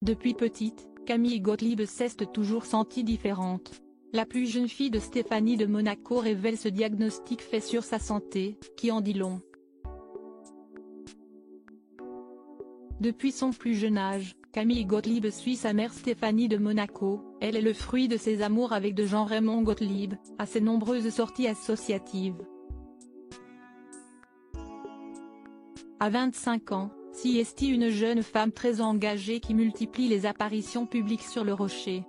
Depuis petite, Camille Gottlieb s'est toujours sentie différente. La plus jeune fille de Stéphanie de Monaco révèle ce diagnostic fait sur sa santé, qui en dit long. Depuis son plus jeune âge, Camille Gottlieb suit sa mère Stéphanie de Monaco. Elle est le fruit de ses amours avec de Jean-Raymond Gottlieb, à ses nombreuses sorties associatives. À 25 ans, Siesti une jeune femme très engagée qui multiplie les apparitions publiques sur le rocher.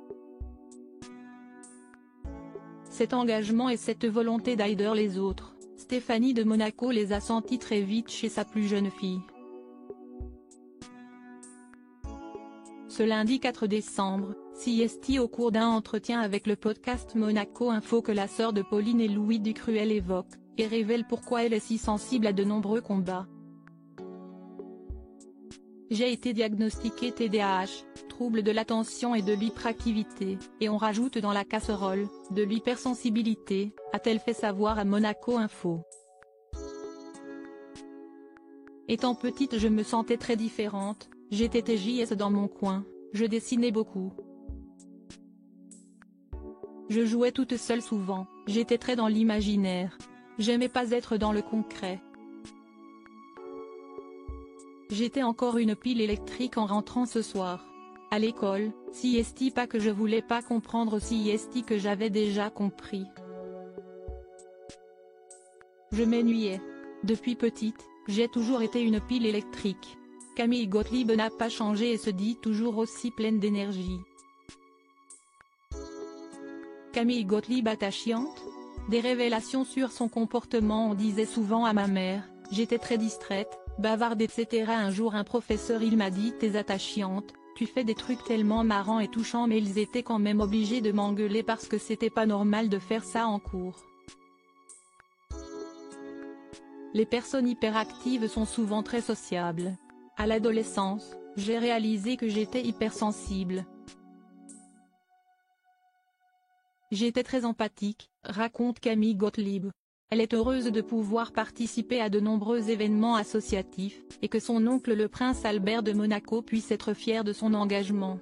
Cet engagement et cette volonté d'aider les autres, Stéphanie de Monaco les a sentis très vite chez sa plus jeune fille. Ce lundi 4 décembre, Siesti au cours d'un entretien avec le podcast Monaco Info que la sœur de Pauline et Louis Ducruel évoque, et révèle pourquoi elle est si sensible à de nombreux combats. J'ai été diagnostiquée TDAH, trouble de l'attention et de l'hyperactivité, et on rajoute dans la casserole, de l'hypersensibilité, a-t-elle fait savoir à Monaco Info. Étant petite je me sentais très différente, j'étais TJS dans mon coin, je dessinais beaucoup. Je jouais toute seule souvent, j'étais très dans l'imaginaire. J'aimais pas être dans le concret. J'étais encore une pile électrique en rentrant ce soir. À l'école, Siesti pas que je voulais pas comprendre, Siesti que j'avais déjà compris. Je m'ennuyais. Depuis petite, j'ai toujours été une pile électrique. Camille Gottlieb n'a pas changé et se dit toujours aussi pleine d'énergie. Camille Gottlieb attachante? Des révélations sur son comportement. On disait souvent à ma mère, j'étais très distraite, bavarde etc. Un jour un professeur il m'a dit t'es attachante, tu fais des trucs tellement marrants et touchants, mais ils étaient quand même obligés de m'engueuler parce que c'était pas normal de faire ça en cours. Les personnes hyperactives sont souvent très sociables. À l'adolescence, j'ai réalisé que j'étais hypersensible. J'étais très empathique, raconte Camille Gottlieb. Elle est heureuse de pouvoir participer à de nombreux événements associatifs, et que son oncle le prince Albert de Monaco puisse être fier de son engagement.